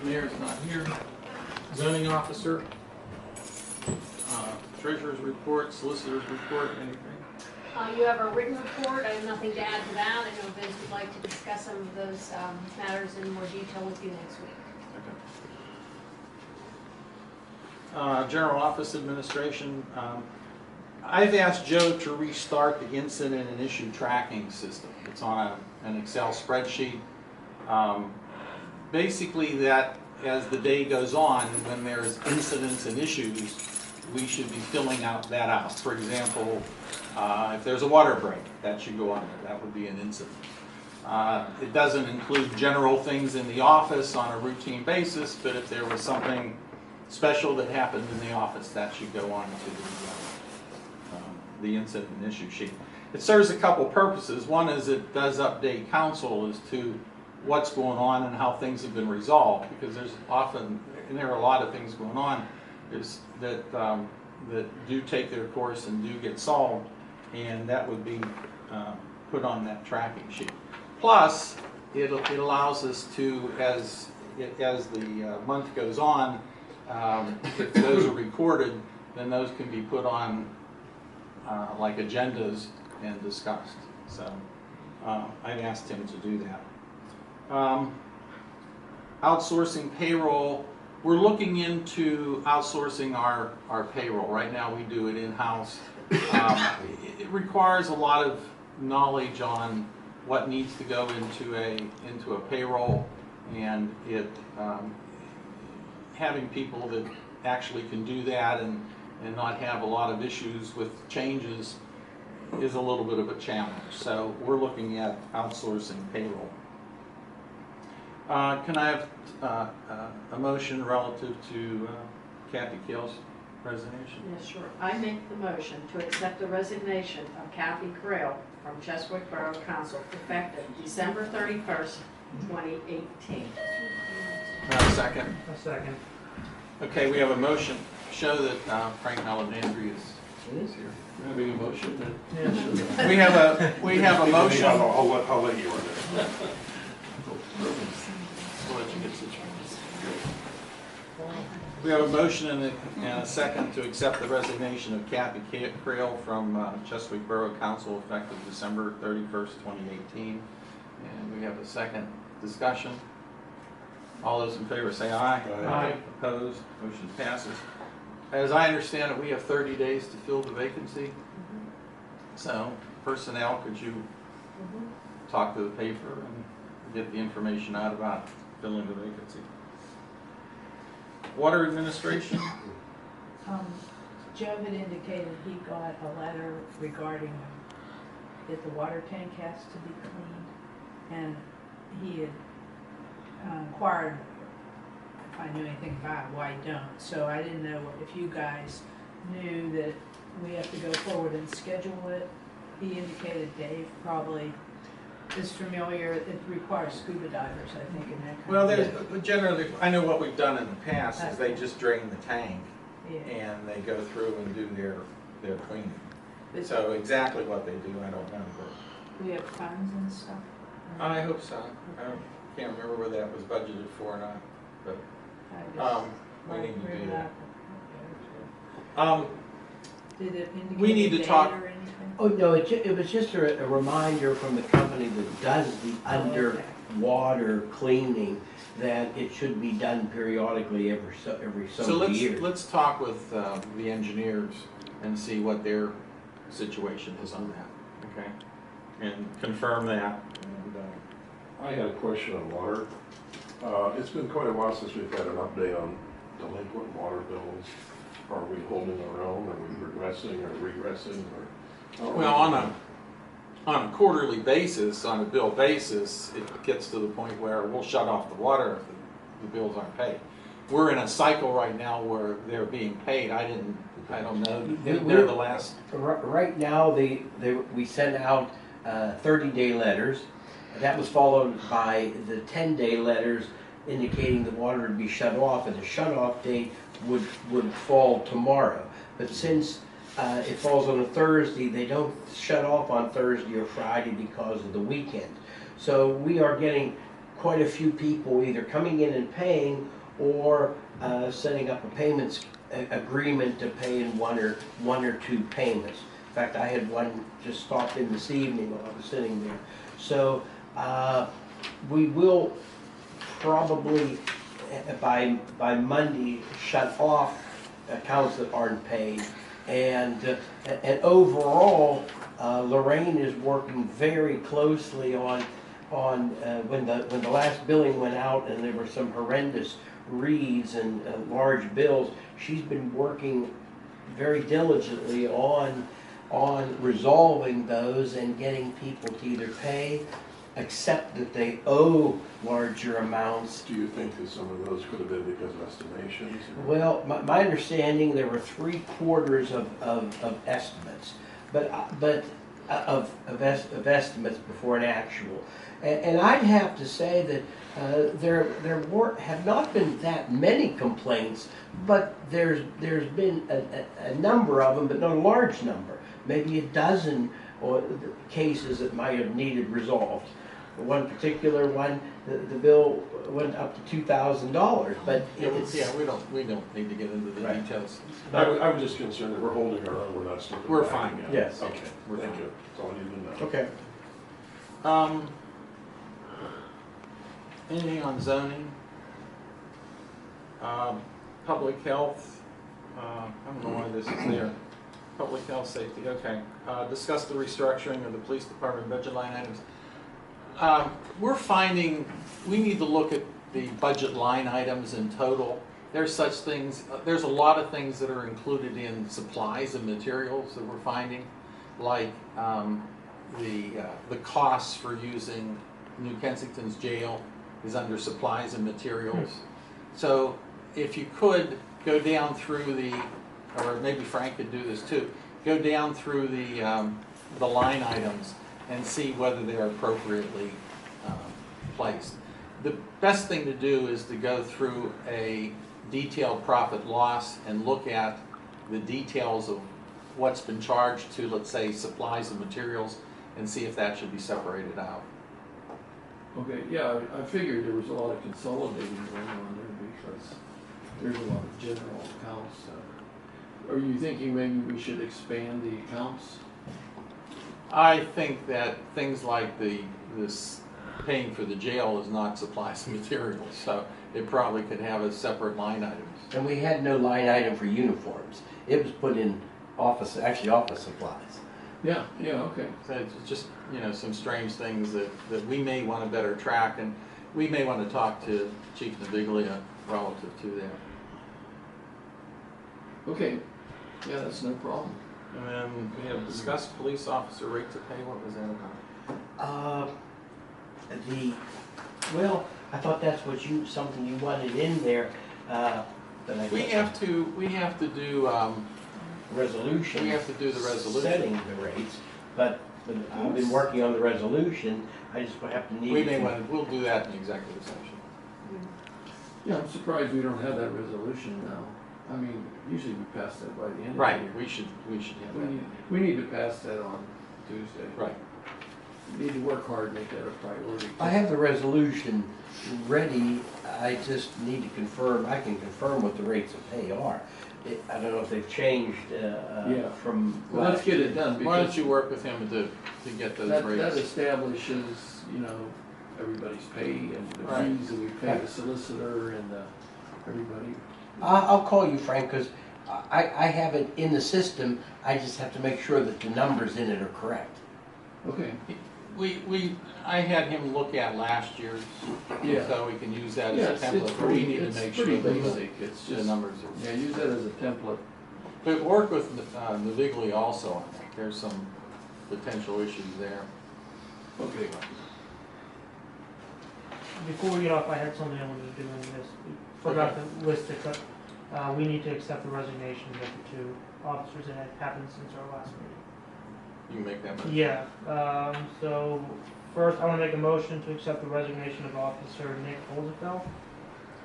Mayor's not here. Zoning officer, treasurer's report, solicitor's report, anything? You have a written report. I have nothing to add to that. I know Vince would like to discuss some of those matters in more detail with you next week. Okay. General office administration. I've asked Joe to restart the incident and issue tracking system. It's on an Excel spreadsheet. Basically, that as the day goes on, when there's incidents and issues, we should be filling that out. For example, if there's a water break, that should go on there. That would be an incident. It doesn't include general things in the office on a routine basis, but if there was something special that happened in the office, that should go on to the incident and issue sheet. It serves a couple purposes. One is it does update council as to what's going on and how things have been resolved, because there's often, and there are a lot of things going on that do take their course and do get solved, and that would be put on that tracking sheet. Plus, it allows us to, as the month goes on, if those are recorded, then those can be put on like agendas and discussed. So I've asked him to do that. Outsourcing payroll. We're looking into outsourcing our payroll. Right now we do it in-house. It requires a lot of knowledge on what needs to go into a payroll, and having people that actually can do that and not have a lot of issues with changes is a little bit of a challenge. So we're looking at outsourcing payroll. Can I have a motion relative to Kathy Kale's resignation? Yes, sure. I make the motion to accept the resignation of Kathy Creel from Chesapeake Borough Council effective December 31st, 2018. Second. A second. Okay, we have a motion. Show that Frank Maladandri is here. Having a motion. Yeah. We have a motion. I'll let you on that. We'll let you get situated. We have a motion and a second to accept the resignation of Kathy Creel from Chesapeake Borough Council effective December 31st, 2018. And we have a second discussion. All those in favor say aye. Aye. Opposed? Motion passes. As I understand it, we have 30 days to fill the vacancy. So, personnel, could you talk to the paper and get the information out about filling the vacancy? Water administration. Joe had indicated he got a letter regarding that the water tank has to be cleaned, and he had inquired if I knew anything about it, why don't. So I didn't know if you guys knew that we have to go forward and schedule it. He indicated Dave probably is familiar. It requires scuba divers, I think, in that kind of thing. Well, generally, I know what we've done in the past is they just drain the tank Yeah. and they go through and do their cleaning. But So exactly what they do, I don't know. But we have funds and stuff. I hope so. I can't remember whether that was budgeted for or not, but we need to do that. Did it indicate We need a to date talk- or anything? Oh, no, it was just a reminder from the company that does the underwater cleaning that it should be done periodically every so So many years. let's talk with the engineers and see what their situation is on that, okay? And confirm that. And, I had a question on water. It's been quite a while since we've had an update on delinquent water bills. Are we holding our own? Are we regressing or regressing? well, on a quarterly basis, on a bill basis, it gets to the point where we'll shut off the water if the bills aren't paid. We're in a cycle right now where they're being paid. I don't know. They're the last. Right now, we sent out 30-day letters. That was followed by the 10-day letters indicating the water would be shut off, and the shut-off date would fall tomorrow. But since it falls on a Thursday, they don't shut off on Thursday or Friday because of the weekend. So we are getting quite a few people either coming in and paying or setting up a payments agreement to pay in one or two payments. In fact, I had one just stop in this evening while I was sitting there. So we will probably by Monday shut off accounts that aren't paid. And overall, Lorraine is working very closely on when the last billing went out and there were some horrendous reads and large bills. She's been working very diligently on resolving those and getting people to either pay, accept that they owe larger amounts. Do you think that some of those could have been because of estimations? Well, my understanding, there were 3/4 of estimates, but of estimates before an actual. And I'd have to say that there have not been that many complaints, but there's been a number of them, but not a large number. Maybe a dozen cases that might have needed resolved. One particular one, the bill went up to $2,000, but it's... Yeah, we don't need to get into the Right. details. I was just concerned that we're holding our own, we're not slipping We're back fine. again. Yes. Okay, We're thank fine. you. That's all I need to know. Okay. Anything on zoning? Public health, I don't know why this is there. Public health safety, okay. Discuss the restructuring of the police department budget line items. We're finding we need to look at the budget line items in total. There's such things, there's a lot of things that are included in supplies and materials that we're finding, like the costs for using New Kensington's jail is under supplies and materials. So if you could go down through the, or maybe Frank could do this too, go down through the line items and see whether they are appropriately placed. The best thing to do is to go through a detailed profit loss and look at the details of what's been charged to, let's say, supplies and materials, and see if that should be separated out. Okay, yeah, I figured there was a lot of consolidating going on there because there's a lot of general accounts. Are you thinking maybe we should expand the accounts? I think that things like this paying for the jail is not supplies and materials, so it probably could have a separate line items. And we had no line item for uniforms. It was put in office supplies. Yeah, okay. So it's just, some strange things that we may want to better track, and we may want to talk to Chief Naviglia relative to that. Okay, yeah, that's no problem. And then we have discussed police officer rates of pay. What was that about? Well, I thought that's something you wanted in there, but We have to do, resolution. we have to do the resolution. Setting the rates, but I've been working on the resolution. I just have to need. We'll do that in the executive session. Yeah, I'm surprised we don't have that resolution now. I mean, usually we pass that by the end of the Right, year. we should have that. We need to pass that on Tuesday. Right. We need to work hard, make that a priority. I have the resolution ready. I just need to confirm. I can confirm what the rates of pay are. I don't know if they've changed from. Well, let's get it done Why don't because you work with him to get those that rates? establishes, everybody's pay and the Right. fees that we pay the solicitor and everybody. I'll call you, Frank, because I have it in the system. I just have to make sure that the numbers in it are correct. Okay. I had him look at last year's, Yeah. so we can use that Yeah, as a template. it's But we need to make sure pretty that basic. It's the just, numbers are. yeah, use that as a template. But work with Naviglia also on that. There's some potential issues there. Okay. Before we get off, I had something I wanted to do in this. We forgot to list it, but we need to accept the resignations of the two officers that had happened since our last meeting. You can make that motion. Yeah, so first I want to make a motion to accept the resignation of Officer Nick Olzefeld.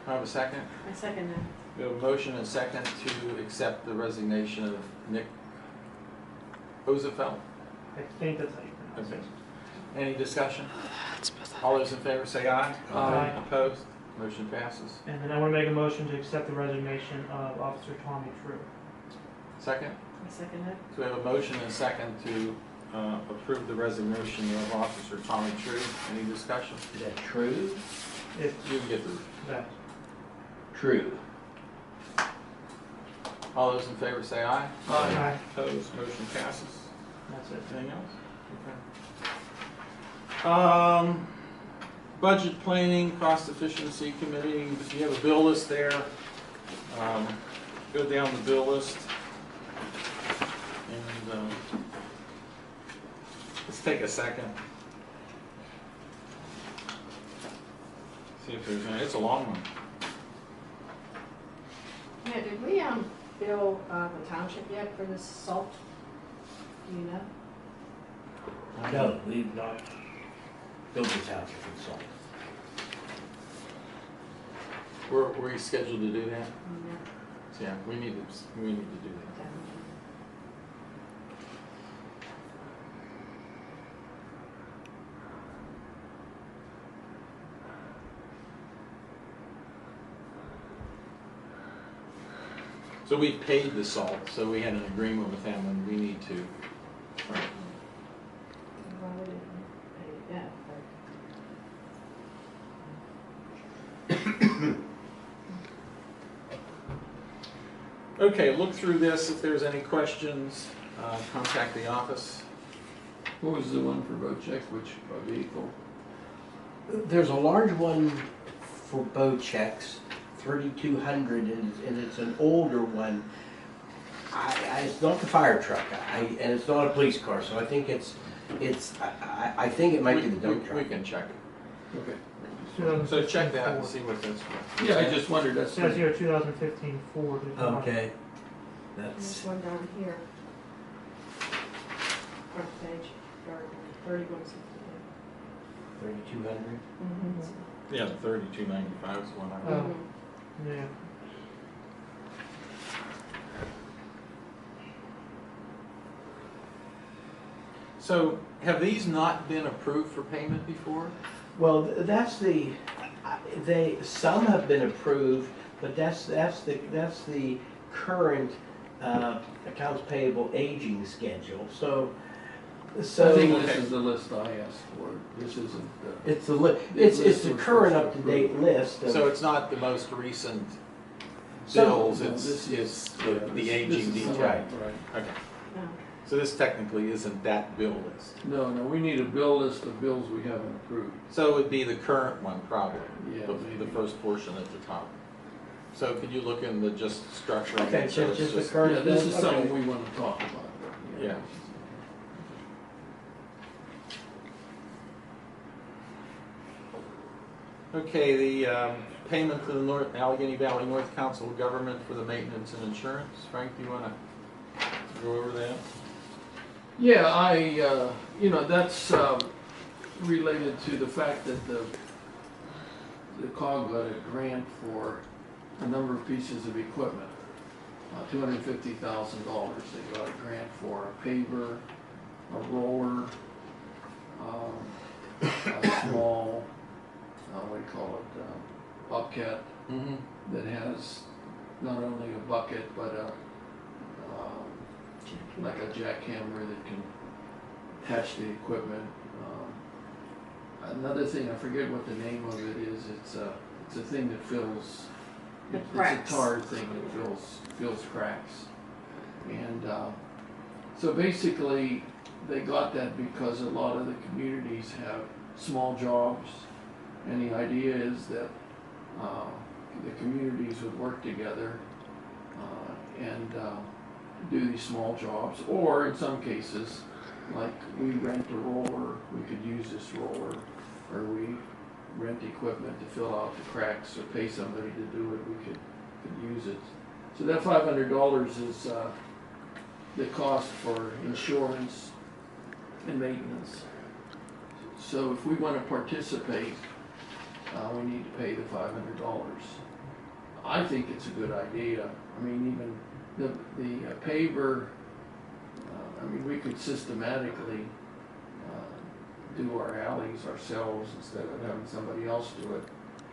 Have a second? I second that. We have a motion and a second to accept the resignation of Nick Ozefeld. I think that's how you pronounce Okay. it. Any discussion? All those in favor say aye. Aye. Opposed? Motion passes. And then I want to make a motion to accept the resignation of Officer Tommy True. Second? I second it. So we have a motion and a second to approve the resignation of Officer Tommy True. Any discussion? Is that true? It's You can get the, that. True. all those in favor say aye. Aye. Opposed? Motion passes. That's it. Anything else? Okay. Budget planning, cost efficiency committee, you have a bill list there. Go down the bill list. And let's take a second. See if there's any, it's a long one. Yeah, did we, bill, the township yet for this salt? Do you know? No, we've not built the township in salt. Were you scheduled to do that? No. Yeah, we need to do that. So we paid the salt, so we had an agreement with them and we need to. Why would it pay that? Okay, look through this. If there's any questions, contact the office. What was the one for boat check, which vehicle? There's a large one for bow checks, 3,200, and it's an older one. It's not the fire truck, and it's not a police car, so I think I think it might be the dump We truck. can check it. Okay. So check that and see what that's for. Yeah, I just wondered, It that's. says here 2015 Ford. Okay, This that's, one down here. Front page, 3168. 3,200. Mm-hmm. Yeah, the 3295 is the one I. Oh. Yeah. So have these not been approved for payment before? Well, that's some have been approved, but that's the current accounts payable aging schedule, so. I think Okay. this is the list I asked for. This isn't, It's it's the current up-to-date list of. So it's not the most recent Some- bills, no, it's this is- the this aging is- detail. Right. Right. Okay, No. so this technically isn't that bill list. No, we need a bill list of bills we haven't approved. So it would be the current one probably, Yeah, the maybe. first portion at the top. So could you look in the just structure of Okay, it? so it's just the current. Yeah, this is okay. something we want to talk about. Yeah. Okay, the payment to the Allegheny Valley North Council of Government for the maintenance and insurance. Frank, do you want to go over that? Yeah, that's related to the fact that the COG got a grant for a number of pieces of equipment. $250,000. They got a grant for a paver, a roller, a small, what do you call it, bobcat Mm-hmm. that has not only a bucket but like a jackhammer that can attach the equipment. Another thing, I forget what the name of it is. It's a thing that fills. The It's cracks. a tar thing that fills cracks. And so basically, they got that because a lot of the communities have small jobs, and the idea is that the communities would work together and do these small jobs, or in some cases, like we rent a roller, we could use this roller, or we rent equipment to fill out the cracks, or pay somebody to do it, we could use it. So that $500 is the cost for insurance and maintenance. So if we want to participate, we need to pay the $500. I think it's a good idea. I mean, even the paver, we could systematically do our alleys ourselves instead of having somebody else do it.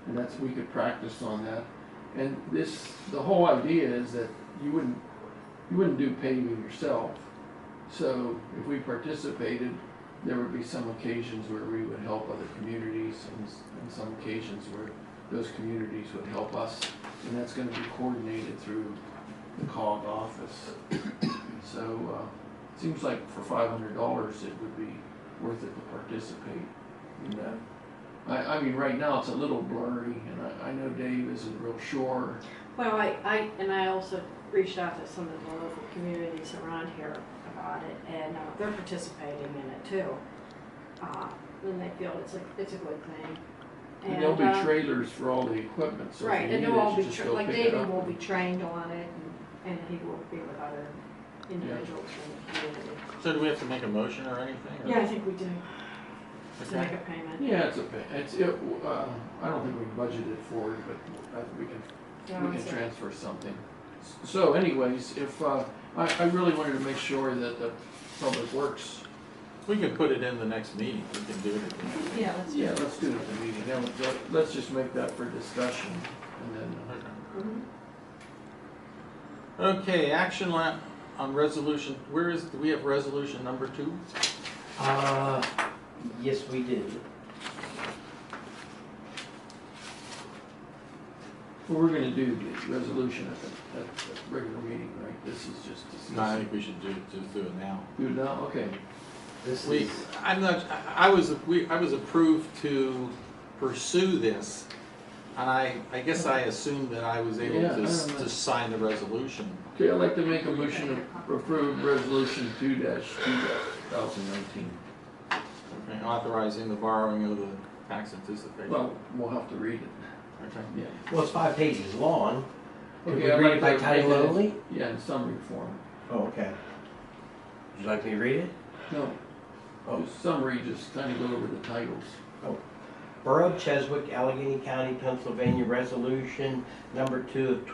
And we could practice on that. And the whole idea is that you wouldn't do paving yourself. So if we participated, there would be some occasions where we would help other communities and some occasions where those communities would help us. And that's gonna be coordinated through the COG office. So, it seems like for $500, it would be worth it to participate in that. I mean, right now it's a little blurry, and I know Dave isn't real sure. Well, I also reached out to some of the local communities around here about it, and they're participating in it too. And they feel it's a good thing. And there'll be trailers for all the equipment, so right, if you and need they'll all it, be you just go like pick it David up. will be trained on it, and he will be with other individuals from the community. So do we have to make a motion or anything? or- Yeah, I think we do. To make Okay. a payment. Yeah, I don't think we budgeted for it, but we can transfer something. So anyways, if, I really wanted to make sure that the Public Works, We can put it in the next meeting, we can do it at the next meeting. Yeah, let's do it at the meeting. Then let's just make that for discussion and then, Mhm. Okay, action on resolution, do we have resolution number 2? Yes, we do. we're gonna do the resolution at the regular meeting, right? This is just discussing. No, I think we should just do it now. Do it now, okay. This We, is, I was approved to pursue this, and I guess I assumed that I was able Yeah, I to don't know. sign the resolution. Okay, I'd like to make a motion to approve resolution 2-2019. Okay, authorizing the borrowing of the tax anticipation. Well, we'll have to read it. Okay. Yeah. well, it's 5 pages long. Can we Okay, I'd read like it by to title read it. only? Yeah, in summary form. Oh, okay. Would you like me to read it? No, Oh. just summary, just kind of go over the titles. Borough of Cheswick, Allegheny County, Pennsylvania, Resolution Number 2 of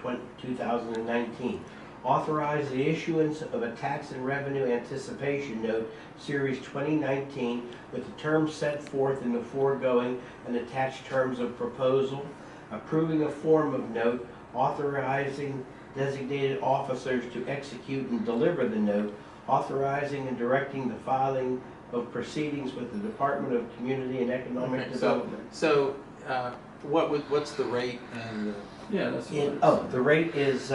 2019. Authorize the issuance of a tax and revenue anticipation note, Series 2019, with the terms set forth in the foregoing and attached terms of proposal, approving a form of note, authorizing designated officers to execute and deliver the note, authorizing and directing the filing of proceedings with the Department of Community and Economic Okay, Development. So, what's the rate and, Yeah, that's what The rate is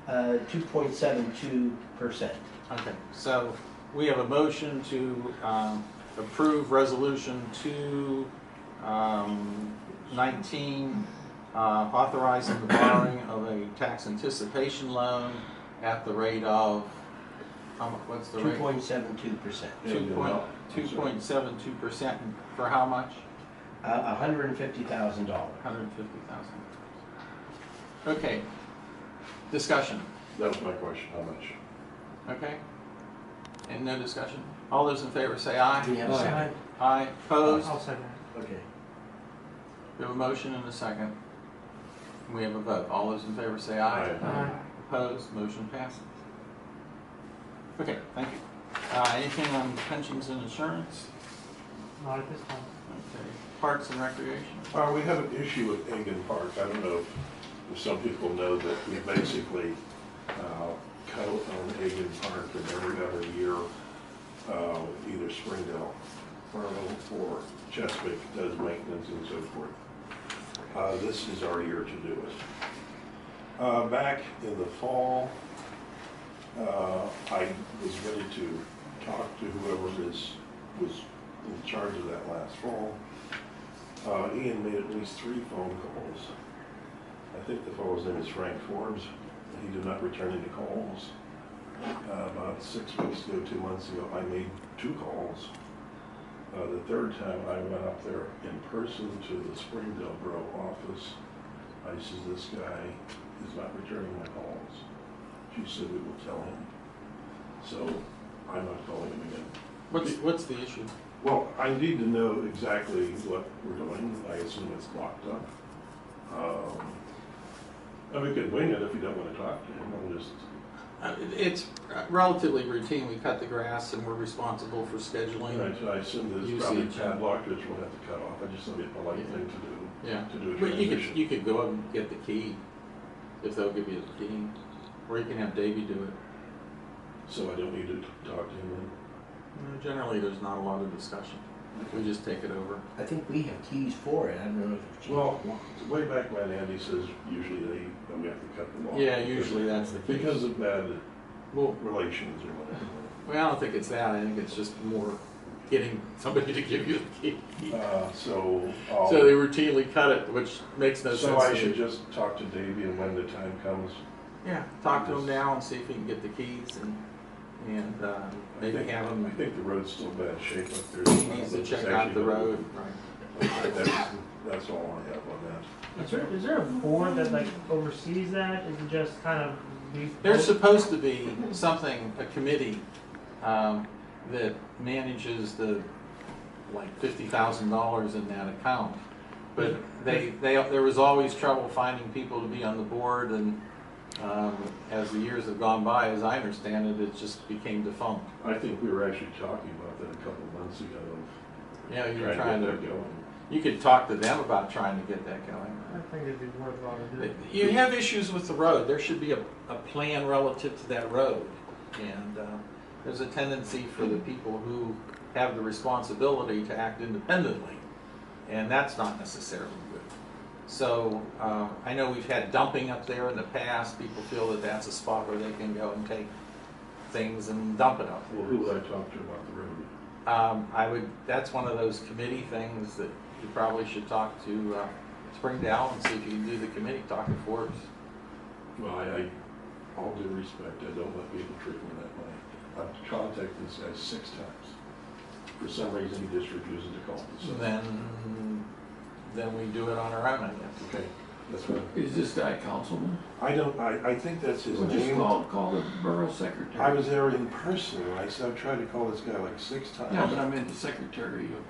2.72%. okay, so we have a motion to approve resolution 219, authorizing the borrowing of a tax anticipation loan at the rate of, what's the rate? 2.72%. 2.72% for how much? $150,000. $150,000. Okay, discussion, That was my question, how much? okay? And no discussion? All those in favor say aye. Do you have a Aye. second? Aye, opposed? I'll second it. Okay. We have a motion and a second. We have a vote. All those in favor say aye. Aye. Opposed, motion passes. Okay, thank you. Anything on pensions and insurance? Not at this time. Okay, parks and recreation? We have an issue with Engen Park. I don't know if some people know that we basically co-own Engen Park, and every other year, either Springdale, Farlow, or Chesapeake does maintenance and so forth. This is our year to do it. Back in the fall, I was ready to talk to whoever was in charge of that last fall. Ian made at least 3 phone calls. I think the fellow's name is Frank Forbes. He did not return any calls. About 6 weeks ago, 2 months ago, I made 2 calls. The third time I went up there in person to the Springdale Borough office. I said, this guy is not returning my calls. She said, we will tell him. So I'm not calling him again. What's the issue? Well, I need to know exactly what we're doing. I assume it's locked up. And we could wing it if you don't want to talk to him. I'm just It's relatively routine. We cut the grass and we're responsible for scheduling. I assume that it's probably Usage. padlocked, which we'll have to cut off. I just thought it'd be a polite thing to do. Yeah. To do a But transition. you could go up and get the key, if they'll give you the key. Or you can have Davey do it. So I don't need to talk to him then? Generally, there's not a lot of discussion. We just take it over. I think we have keys for it, I don't know if it's. Well, way back when Andy says usually we have to cut them off. Yeah, usually that's the case. Because of bad Well, relations or whatever. I don't think it's that. I think it's just more getting somebody to give you the key. So So they routinely cut it, which makes no sense. So I to should me. just talk to Davey and when the time comes. Yeah, talk to him now and see if he can get the keys and maybe I have him. think the road's still bad shape up there. He needs to check out the road. Right. That's all I have on that. Is there a board that like oversees that? Is it just kind of? There's supposed to be something, a committee, that manages the, like, $50,000 in that account. But there was always trouble finding people to be on the board, and as the years have gone by, as I understand it, it just became defunct. I think we were actually talking about that a couple of months ago. Yeah, you were Trying trying to to, get that going. you could talk to them about trying to get that going. I think it'd be worthwhile to do it. You have issues with the road. There should be a plan relative to that road. And there's a tendency for the people who have the responsibility to act independently. And that's not necessarily good. So I know we've had dumping up there in the past. People feel that that's a spot where they can go and take things and dump it up there. Well, who would I talk to about the road? That's one of those committee things that you probably should talk to Springdale and see if you can do the committee, talk to Forbes. Well, all due respect, I don't let people treat me that way. I've contacted this guy 6 times. For some reason, he just refuses to call me. So Then we do it on our own, I guess. okay, that's fine. Is this guy councilman? I think that's his Well, just name. call the borough secretary. I was there in person, and I've tried to call this guy like 6 times. Yeah, but I meant the secretary of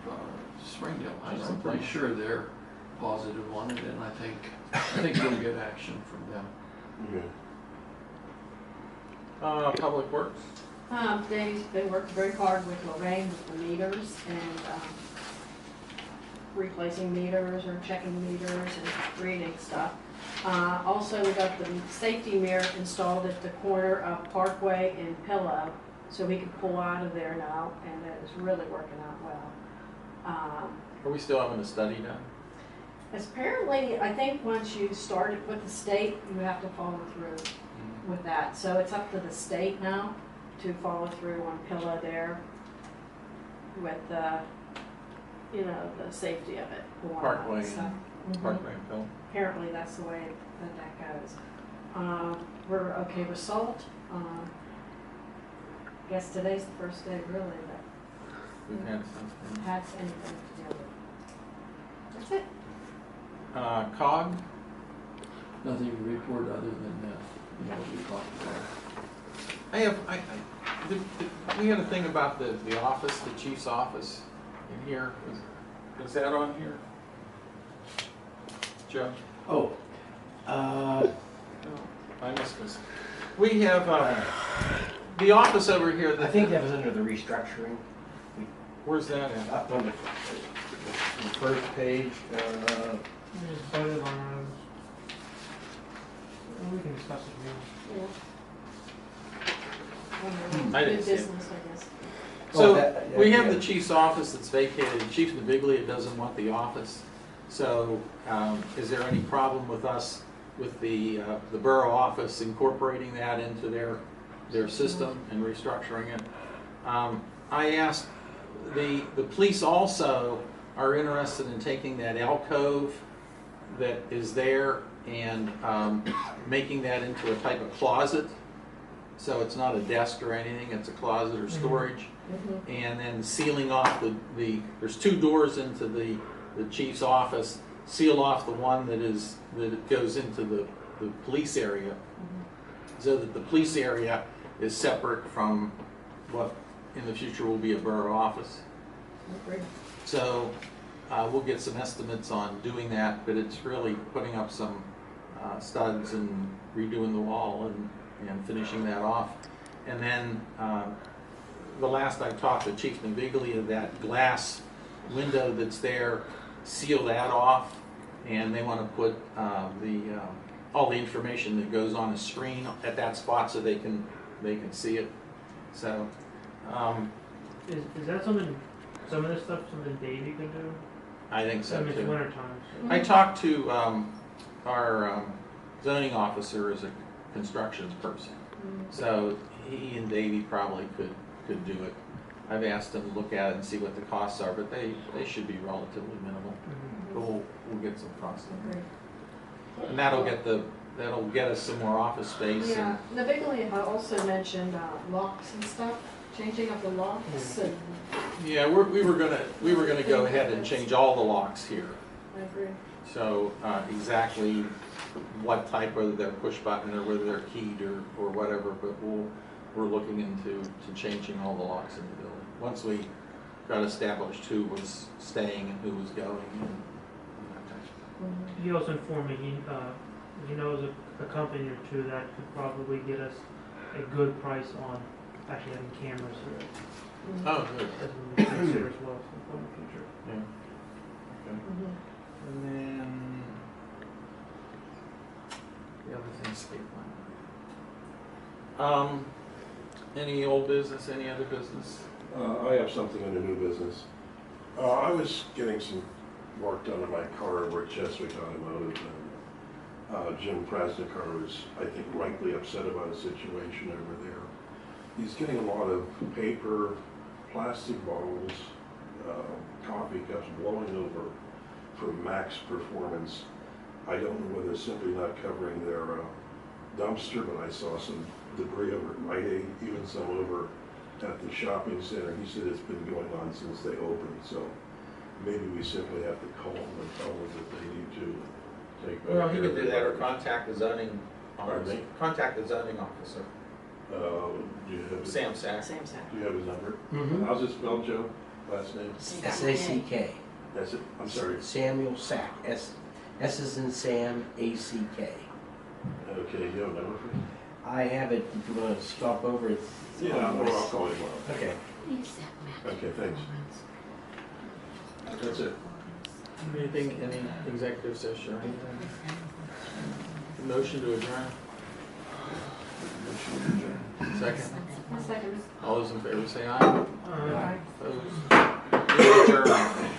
Springdale. I'm pretty sure they're positive on it, and I think you'll get action from them. Okay. Public Works. Dave's been working very hard with Lorraine with the meters and replacing meters or checking meters and reading stuff. Also, we got the safety mirror installed at the corner of Parkway and Pillow, so we can pull out of there now, and that is really working out well. Are we still having a study done? Apparently, I think once you start it with the state, you have to follow through with that. So it's up to the state now to follow through on Pillow there with the, the safety of it. Parkway So, and Parkway and Phil. apparently that's the way that goes. We're okay with salt. Guess today's the first day really that We've had some. has anything to do with it. That's it. COG, Nothing to report other than that, what we talked about. we had a thing about the office, the chief's office in here. Is that on here? Joe? Oh, No, I missed this. We have the office over here. I think that was under the restructuring. Where's that at? Up on the first page, We just voted on those. We can discuss it here. I didn't Good see it. business, I guess. So that- we have yeah. the chief's office that's vacated. Chief Naviglia doesn't want the office. So is there any problem with us, with the borough office incorporating that into their system and restructuring it? I asked, the police also are interested in taking that alcove that is there and making that into a type of closet. So it's not a desk or anything, it's a closet or storage. And then sealing off there's 2 doors into the chief's office. Seal off the one that goes into the police area, so that the police area is separate from what in the future will be a borough office. Great. So we'll get some estimates on doing that, but it's really putting up some studs and redoing the wall and finishing that off. And then, the last I talked to Chief Naviglia, that glass window that's there, seal that off, and they want to put all the information that goes on a screen at that spot so they can see it. So, Is that something, some of this stuff, something Davey could do? I think I so mean, it's too. winter time, so. I talked to our zoning officer as a constructions person, so he and Davey probably could do it. I've asked him to look at it and see what the costs are, but they should be relatively minimal. Mhm. But we'll get some costs in there. And that'll get us some more office space. Yeah, Naviglia had also mentioned locks and stuff, changing of the locks and. Yeah, we were gonna go ahead and change all the locks here. I agree. So exactly what type, whether they're push button or whether they're keyed or whatever, but we're looking into changing all the locks in the building. Once we got established who was staying and who was going and that type of thing. He also informed me, he knows a company or two that could probably get us a good price on actually having cameras here, Oh, good. as we consider as well for the future. Yeah. Okay. Mhm. And then the other thing escaped my mind. Any old business, any other business? I have something under new business. I was getting some work done on my car over at Cheswick Automotive, and Jim Krasnikar was, I think, rightly upset about a situation over there. He's getting a lot of paper, plastic bottles, coffee cups blowing over from Max Performance. I don't know whether it's simply not covering their dumpster, but I saw some debris over at Rite Aid, even some over at the shopping center. He said it's been going on since they opened, so maybe we simply have to call them and tell them that they need to take better Well, he care could of do their that or garbage. contact the zoning Pardon officer. me? Contact the zoning officer, Do you have his, Sam Sack. Same side. do you have his number? Mhm. How's it spelled, Joe? Last name? SACK. That's it, I'm sorry. Samuel Sack. S is in Sam, ACK. Okay, you have a number for me? I have it, if you want to stop over, it's. Yeah, or I'll call you tomorrow. Okay. Okay, thanks. That's it. Anything, any executive session or anything? Motion to adjourn? Second? Second. All those in favor say aye. Alright. Opposed? Meeting adjourned.